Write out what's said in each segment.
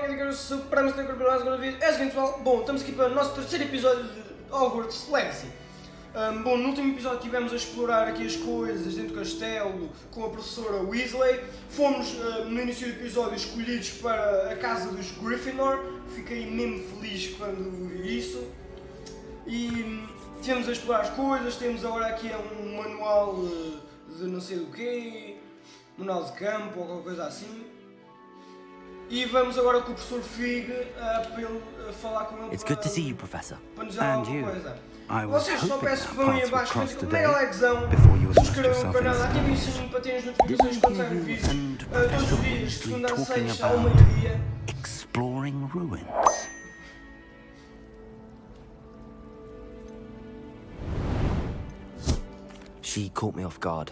bem-vindos ao Supremacy, segunda vídeo. É o seguinte, pessoal, bom, estamos aqui para o nosso terceiro episódio de Hogwarts Legacy. Bom, no último episódio tivemos a explorar aqui as coisas dentro do castelo com a professora Weasley. Fomos, no início do episódio, escolhidos para a casa dos Gryffindor. Fiquei mesmo feliz quando vi isso. E tivemos a explorar as coisas, temos agora aqui um manual de não sei do quê, manual de campo ou qualquer coisa assim. E vamos agora com o professor Fig para ele falar com ele. It's good to see you, Professor. Para nos dar alguma coisa. I was Vocês só hoping peço que our vão aí paths would abaixo, cross metam today mega likezão, before you subscrevam immersed o canal, yourself in ativem o study. sininho para terem as notificações quando saem Didn't vídeos. you and Todos os Professor dias, Weasley segunda a talking sexta, ao about meio-dia. exploring ruins? She caught me off guard.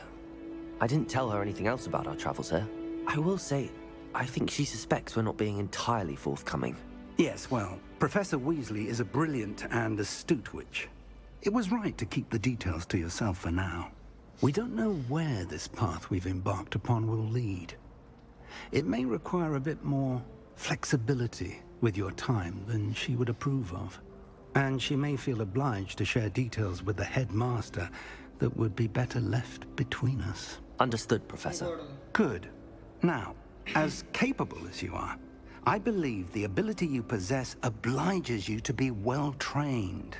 I didn't tell her anything else about our travels here. I will say, I think she suspects we're not being entirely forthcoming. Yes, well, Professor Weasley is a brilliant and astute witch. It was right to keep the details to yourself for now. We don't know where this path we've embarked upon will lead. It may require a bit more flexibility with your time than she would approve of. And she may feel obliged to share details with the headmaster that would be better left between us. Understood, Professor. Good. Now, as capable as you are, I believe the ability you possess obliges you to be well trained.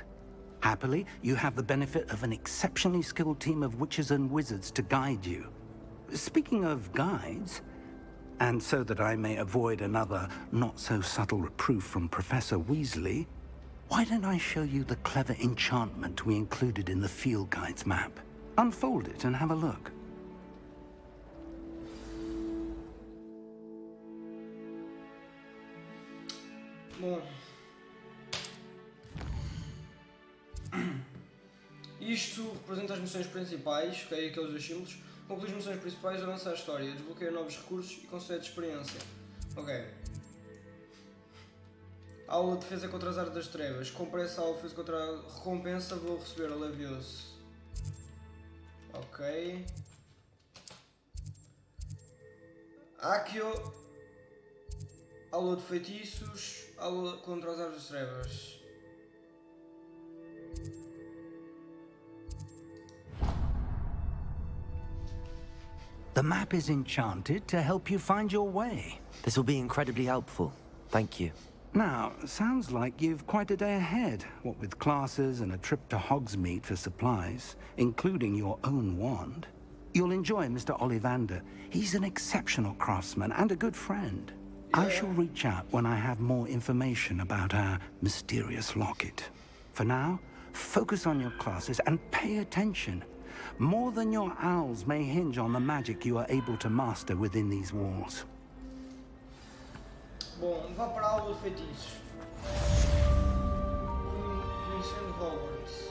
Happily, you have the benefit of an exceptionally skilled team of witches and wizards to guide you. Speaking of guides, and so that I may avoid another not-so-subtle reproof from Professor Weasley, why don't I show you the clever enchantment we included in the field guide's map? Unfold it and have a look. Bom. Isto representa as missões principais, ok? Aqueles dois símbolos. Conclui as missões principais, avança a história, desbloqueia novos recursos e concede experiência. Ok. Aula de defesa contra as artes das trevas. Compre essa aula de defesa contra a recompensa, vou receber a Leviosa. Ok. Aquilo. Aula de feitiços. Aula contra as artes das trevas. The map is enchanted to help you find your way. This will be incredibly helpful. Thank you. Now, sounds like you've quite a day ahead, what with classes and a trip to Hogsmeade for supplies, including your own wand. You'll enjoy Mr. Ollivander. He's an exceptional craftsman and a good friend. I shall reach out when I have more information about our mysterious locket. For now, focus on your classes and pay attention. More than your owls may hinge on the magic you are able to master within these walls. Bom, vá para a aula de feitiços. Conhecendo Hogwarts.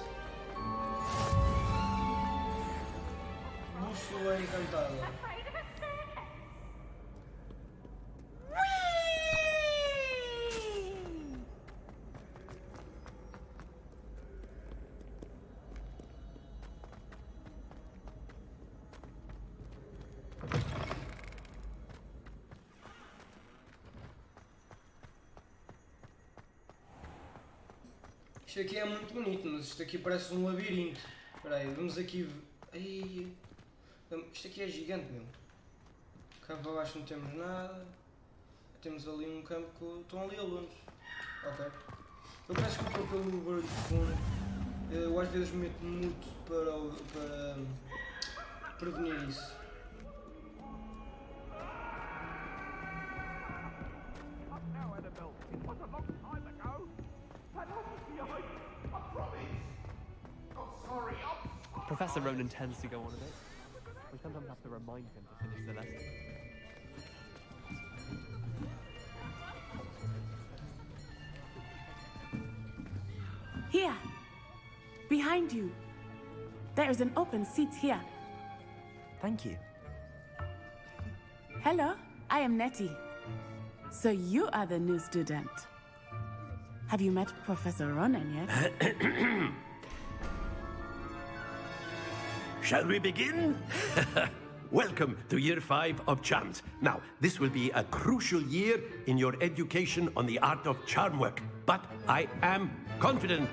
Bússola encantada. Isto aqui é muito bonito, mas isto aqui parece um labirinto. Espera aí, vamos aqui... Ai, isto aqui é gigante, meu. Cá para baixo não temos nada. Temos ali um campo que estão ali alunos. Ok. Eu peço desculpa pelo barulho de fundo. Eu às vezes meto muito para prevenir isso. Professor Ronan tends to go on a bit. We sometimes have to remind him to finish the lesson. Here, behind you. There is an open seat here. Thank you. Hello, I am Nettie. So you are the new student. Have you met Professor Ronan yet? Shall we begin? welcome to year 5 of charms. Now, this will be a crucial year in your education on the art of charm work. But I am confident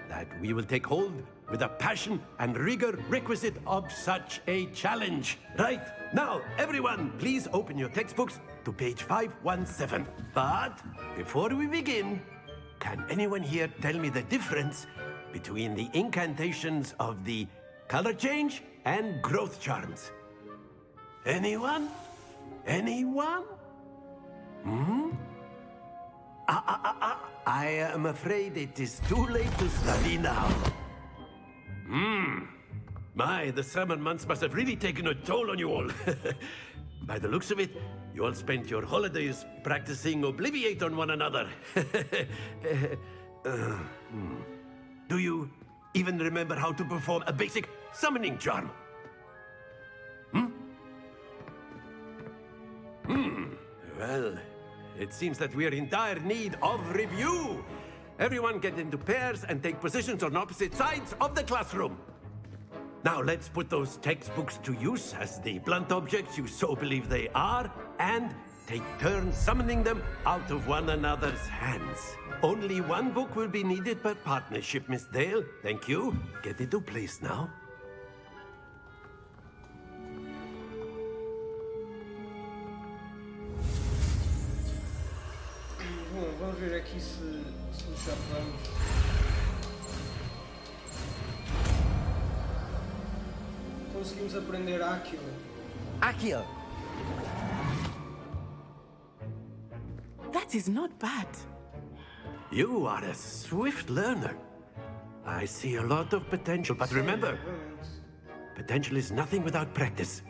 that we will take hold with the passion and rigor requisite of such a challenge. Right, now, everyone, please open your textbooks to page 517. But before we begin, can anyone here tell me the difference between the incantations of the color change and growth charms? Anyone? Anyone? I am afraid it is too late to study now. My, the summer months must have really taken a toll on you all. By the looks of it, you all spent your holidays practicing Obliviate on one another. Do you even remember how to perform a basic summoning charm? Well, it seems that we are in dire need of review. Everyone get into pairs and take positions on opposite sides of the classroom. Now let's put those textbooks to use as the blunt objects you so believe they are, and take turns summoning them out of one another's hands. Only one book will be needed per partnership, Miss Dale. Thank you. Get into place now. Bom, vamos ver aqui se nos chapamos. Conseguimos aprender aquilo. Aquilo. That is not bad. You are a swift learner. I see a lot of potential, but remember, potential is nothing without practice.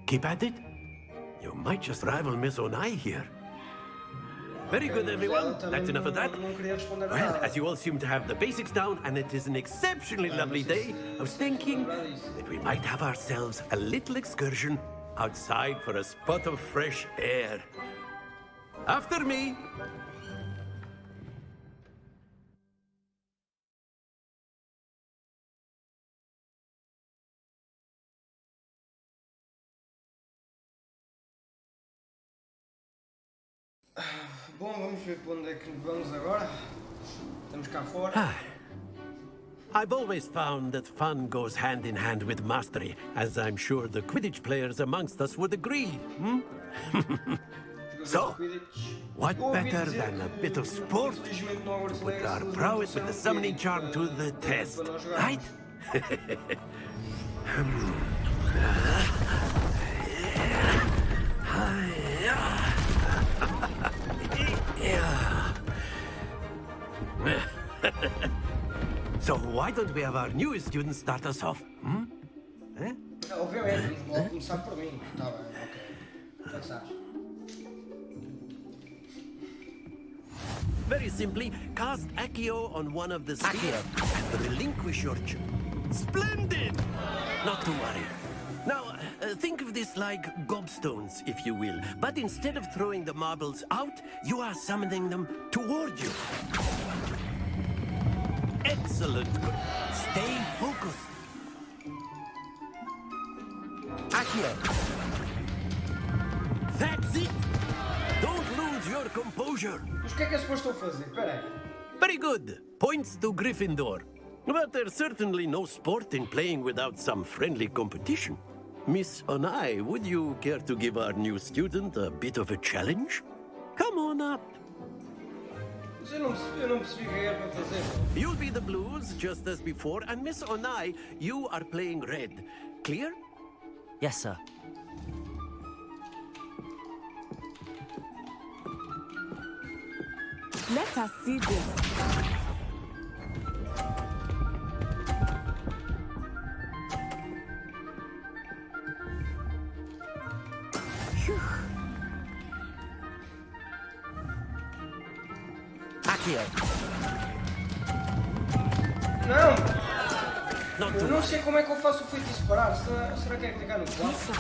Keep at it. You might just rival Miss Onai here. Very good, everyone. That's enough of that. Well, as you all seem to have the basics down, and it is an exceptionally lovely day, I was thinking that we might have ourselves a little excursion outside for a spot of fresh air. After me. Bom, vamos ver para onde é que vamos agora. Estamos cá fora. I've always found that fun goes hand in hand with mastery, as I'm sure the Quidditch players amongst us would agree. So, what better than a bit of sport to put our prowess with the summoning charm to the test, right? So why don't we have our newest student start us off? Obviamente, vamos começar por mim. Tá bem, ok. Já que sabes. Very simply, cast Accio on one of the spheres and relinquish your Splendid! Not to worry. Now, think of this like gobstones, if you will. But instead of throwing the marbles out, you are summoning them toward you. Excellent. Stay focused. Accio. That's it! Don't lose your composure. Mas o que é suposto eu fazer? Espera aí. Very good. Points to Gryffindor. But there's certainly no sport in playing without some friendly competition. Miss Onai, would you care to give our new student a bit of a challenge? Come on up. Mas eu não percebi o que era para fazer. You'll be the blues, just as before, and Miss Onai, you are playing red. Clear? Yes, sir. Let us see this. Accio. Não! Eu não sei como é que eu faço o feitiço parar. Será que é clicar no 4?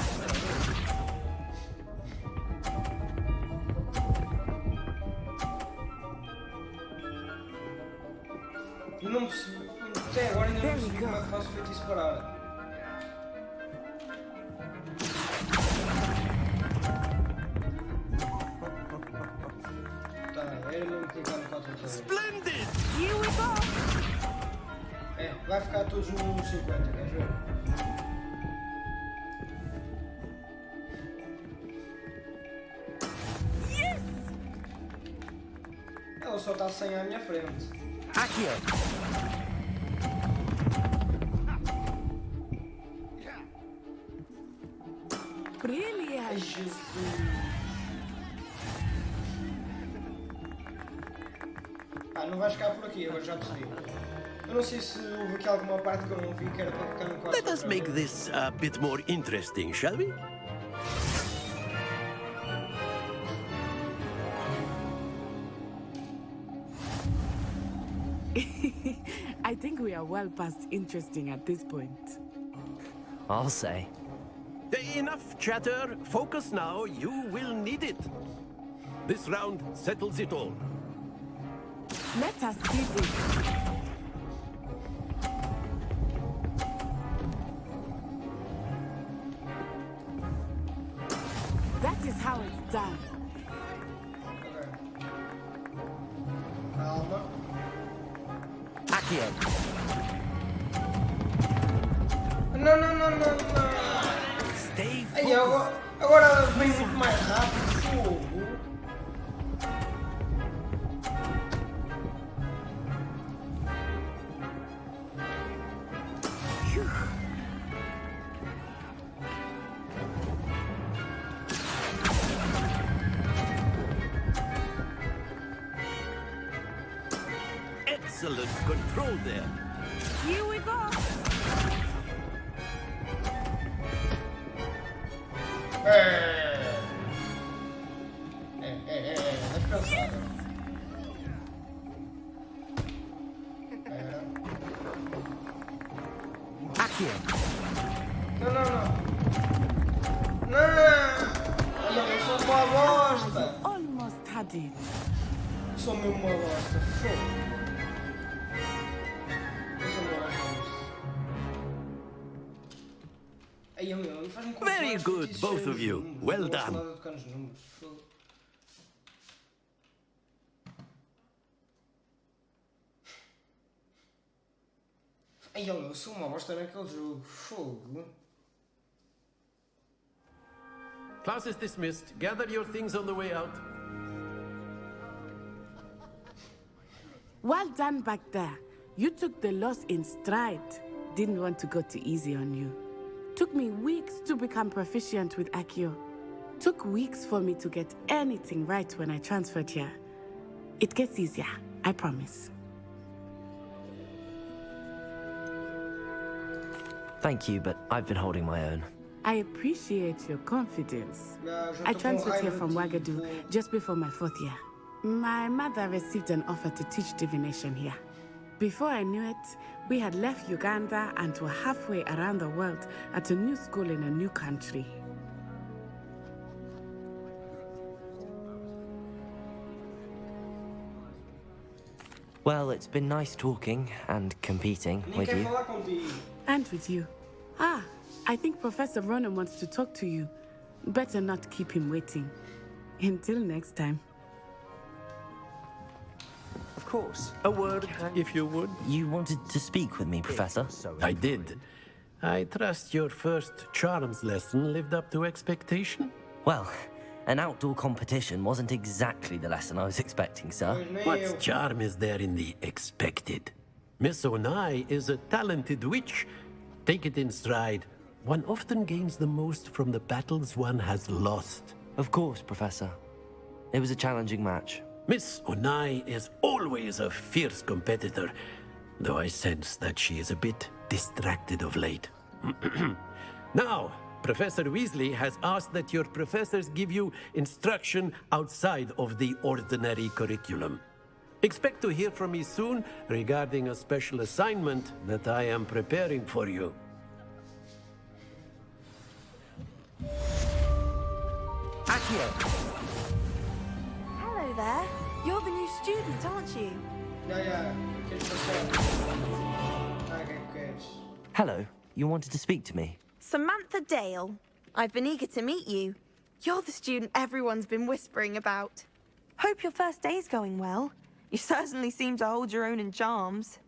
Eu não percebi. Até agora ainda não percebi como é que faço o feitiço parar. Tá, era mesmo clicar no 4 outra vez. Splendid! Here we go! É, vai ficar todos nos 50, queres ver? Yes! Ela só está 100 à minha frente. Accio! Ai, Brilliant! Jesus. Ah, não vais ficar por aqui, agora já percebi. Eu não sei se houve aqui alguma parte que eu não vi que era para ficar no 4. Let us make this a bit more interesting, shall we? I think we are well past interesting at this point. I'll say. Enough chatter. Focus now. You will need it. This round settles it all. Let us see this. That is how it's done. Calma. Accio! Não, não, não, não, não. Stay Aí, focused! agora vem muito mais rápido. Fogo. Excellent control there. Here we go. Deixa eu pensar. Accio! Não, não, não. Não! Olha, eu sou uma bosta. Almost had it. Sou mesmo uma bosta. Fogo. Eu sou uma bosta. Aí, meu, faz-me confusão Very estes good, feitiços both cheios of de you. números. Well Não gosto done. nada de tocar nos números. Fogo. Ai, eu sou uma bosta naquele jogo. Fogo. Class is dismissed. Gather your things on the way out. Well done back there. You took the loss in stride. Didn't want to go too easy on you. Took me weeks to become proficient with Accio. Took weeks for me to get anything right when I transferred here. It gets easier, I promise. Thank you, but I've been holding my own. I appreciate your confidence. Já I estou com transferred here raiva from de ti, Wagadu fogo. just before my 4th year. My mother received an offer to teach divination here. Before I knew it, we had left Uganda and were halfway around the world at a new school in a new country. Well, it's been nice talking and competing Nem with quer you. falar contigo. And with you. Ah, I think Professor Ronan wants to talk to you. Better not keep him waiting. Until next time. Of course. A word, if you would. You wanted to speak with me, Professor? I did. I trust your first charms lesson lived up to expectation? Well, an outdoor competition wasn't exactly the lesson I was expecting, sir. Nem What eu. charm is there in the expected? Miss Onai is a talented witch. Take it in stride. One often gains the most from the battles one has lost. Of course, Professor. It was a challenging match. Miss Onai is always a fierce competitor, though I sense that she is a bit distracted of late. Now, Professor Weasley has asked that your professors give you instruction outside of the ordinary curriculum. Expect to hear from me soon regarding a special assignment that I am preparing for you. Accio! Hello there. You're the new student, aren't you? Já. Queres passar? Ah, o que é que queres? Hello, you wanted to speak to me? Samantha Dale. I've been eager to meet you. You're the student everyone's been whispering about. Hope your first day's going well. You certainly seem to hold your own in charms.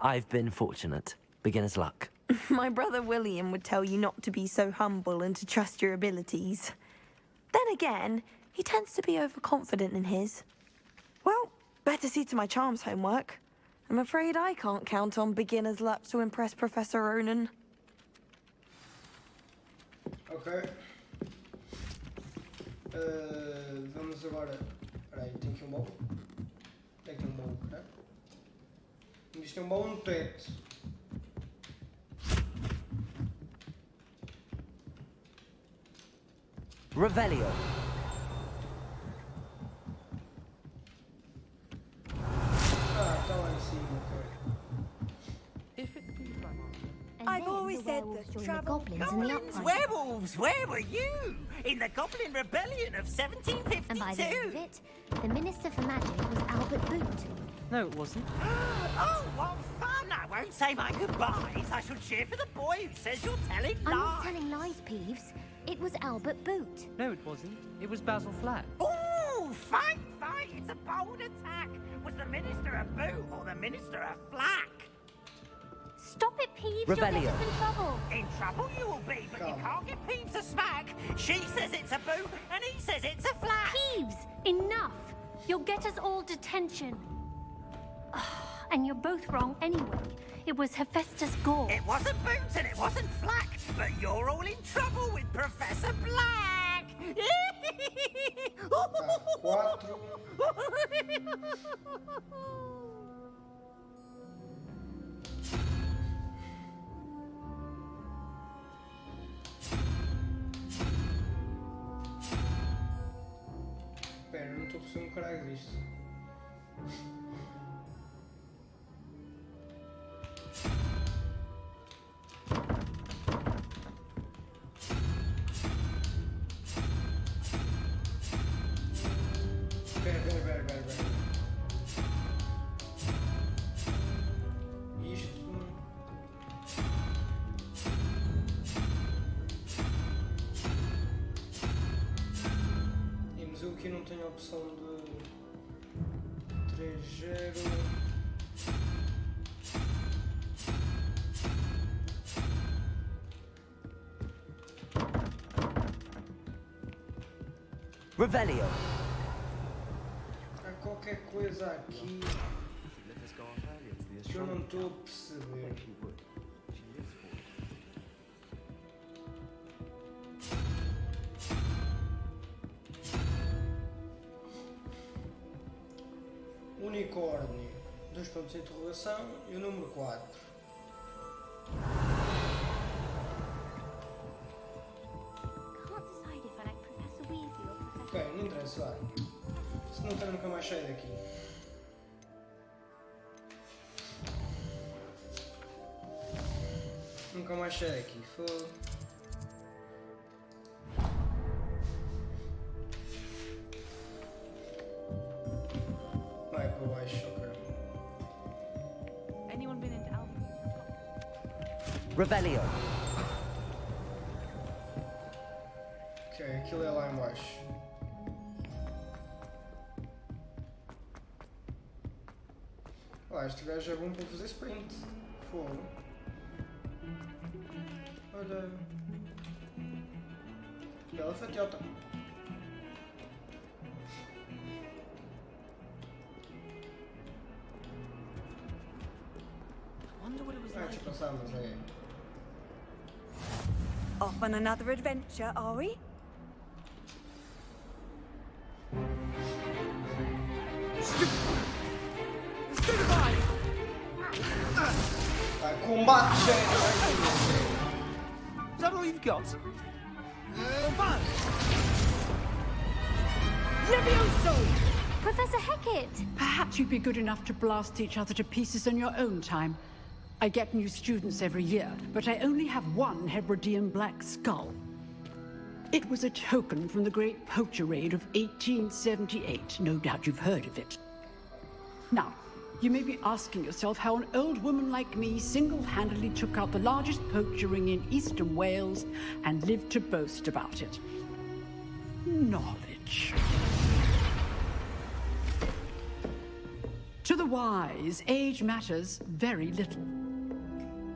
I've been fortunate. Beginner's luck. My brother William would tell you not to be so humble and to trust your abilities. Then again, he tends to be overconfident in his. Well, better see to my charms homework. I'm afraid I can't count on beginner's luck to impress Professor Ronan. Ok. Vamos agora. Espera aí, tem aqui um baú. Tem aqui um baú, né? Isto tem um baú no teto. Revelio. Ah, está lá em cima, ok. I've always said that travel... Goblins, werewolves, where were you? In the Goblin Rebellion of 1752? And by the end of it, the Minister for Magic was Albert Boot. No, it wasn't. Oh, what fun! I won't say my goodbyes. I shall cheer for the boy who says you're telling I'm lies. not telling lies, Peeves. It was Albert Boot. No, it wasn't. It was Basil Flack. Oh, fight, fight! It's a bold attack. Was the Minister a boot or the Minister a flack? Stop it, Peeves. Revelio. You'll get us in trouble. In trouble you will be, but you can't get Peeves a smack. She says it's a boot and he says it's a flack. Peeves, enough. You'll get us all detention. And you're both wrong anyway. It was Hephaestus Gore. It wasn't boot and it wasn't flack, but you're all in trouble with Professor Black. Quatro. Espera, eu não estou a perceber um caralho disto. Espera. Isto... Mas eu aqui não tenho a opção de 3-0. Revelio. Há qualquer coisa aqui que eu não estou a perceber. Unicórnio, 2 pontos de interrogação e o número 4. Can't decide if I like Professor Weasley or Professor... Ok, não interessa, vai. Se não quero nunca mais sair daqui. Nunca mais sair daqui, foda. Vai para baixo, ok. Anyone been into Albert? Revelio. Ok, aquilo é lá em baixo. Este gajo é bom para fazer sprint. Fogo. Olha. Bela fatiota. Deixa eu passar, mas é. Off on another adventure, are we? Combate, gente! Is that all you've got? Professor Hecat! Perhaps you'd be good enough to blast each other to pieces on your own time. I get new students every year, but I only have one Hebridean black skull. It was a token from the Great Poacher Raid of 1878. No doubt you've heard of it. Now, You may be asking yourself how an old woman like me single-handedly took out the largest poacher ring in eastern Wales and lived to boast about it. Knowledge. To the wise, age matters very little.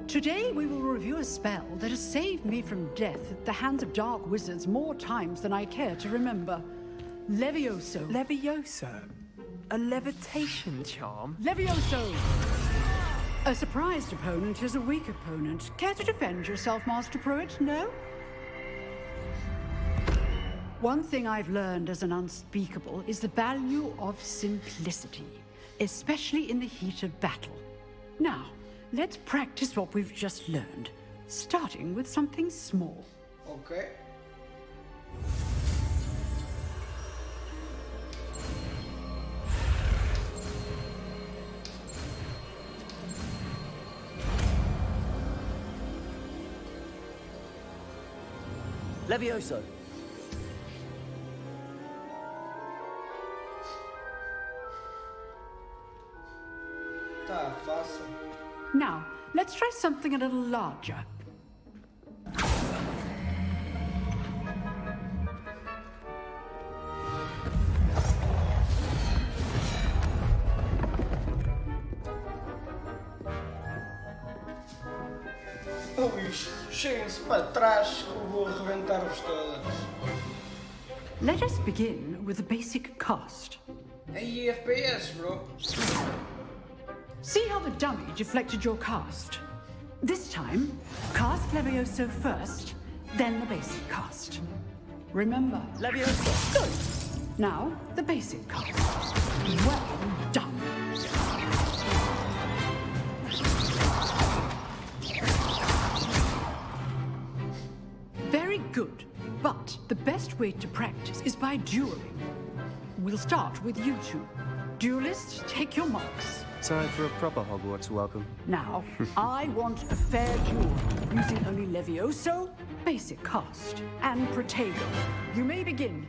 Today we will review a spell that has saved me from death at the hands of dark wizards more times than I care to remember. Levioso. Levioso? A levitation charm? Levioso! A surprised opponent is a weak opponent. Care to defend yourself, Master Pruitt? No? One thing I've learned as an unspeakable is the value of simplicity, especially in the heat of battle. Now, let's practice what we've just learned, starting with something small. Ok. Levioso. Tá fácil. Now, let's try something a little larger. Luís, cheguem-se para trás que eu vou arrebentar-vos todas. Let us begin with the basic cast. Aí, FPS, bro. See how the dummy deflected your cast? This time, cast Levioso first, then the basic cast. Remember, Levioso. Good. Now, the basic cast. Well done. Very good. But the best way to practice is by dueling. We'll start with you two. Duelists, take your marks. Time for a proper Hogwarts welcome. Now, I want a fair duel, using only Levioso, basic cast, and Protego. You may begin.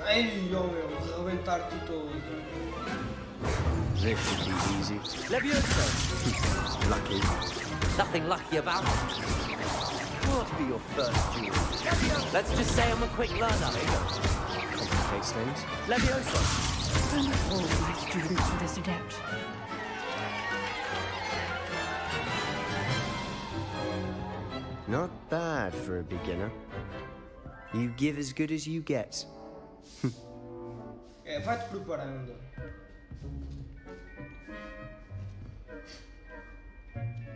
Ai, oh meu, arrebentar-te todo. This should be easy. Levioso. Lucky. Nothing lucky about it. What'll be your first duel? Let's just say I'm a quick learner. Complicates things. Levioso. All my students are this adept. Not bad for a beginner. You give as good as you get. É, vai-te preparando.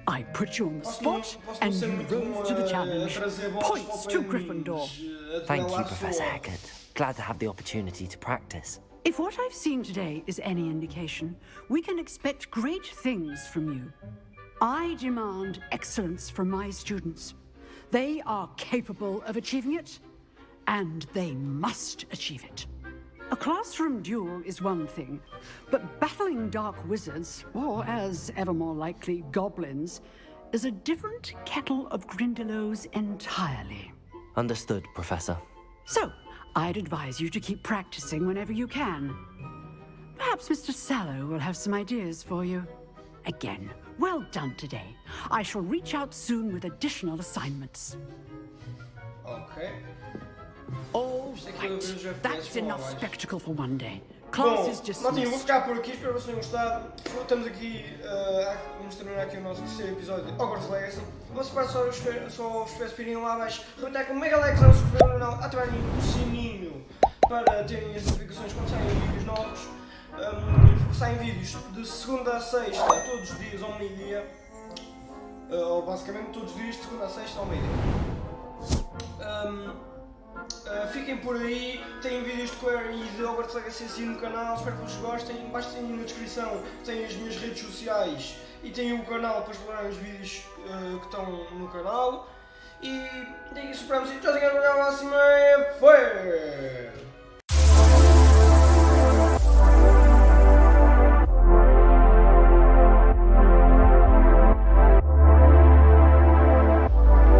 I put you on the spot, and you rose to the challenge. Points to Gryffindor. Thank you, Professor Hecat. Glad to have the opportunity to practice. If what I've seen today is any indication, we can expect great things from you. I demand excellence from my students. They are capable of achieving it, and they must achieve it. A classroom duel is one thing, but battling dark wizards, or as ever more likely, goblins, is a different kettle of Grindylows entirely. Understood, Professor. So, I'd advise you to keep practicing whenever you can. Perhaps Mr. Sallow will have some ideas for you. Again, well done today. I shall reach out soon with additional assignments. Ok. All right, that's enough spectacle for one day. Class is Bom, maltinha, vou dismissed. ficar por aqui, espero que vocês tenham gostado. Estamos aqui, vamos terminar aqui o nosso terceiro episódio de Hogwarts Legacy. Vou separar só os FPS para irem lá abaixo, rebentar com um mega like, não se inscrever no canal, ativarem o sininho para terem as notificações quando saem vídeos novos. Saem vídeos de segunda a sexta, todos os dias ao meio-dia. Ou basicamente todos os dias de segunda a sexta ao meio-dia. Fiquem por aí, têm vídeos de Queer e de Hogwarts Legacy assim no canal, espero que vocês gostem. Baixo tem na descrição, tem as minhas redes sociais e tem o canal para explorar os vídeos que estão no canal. E é isso, Supremacy, tchauzinho, até a próxima e foi!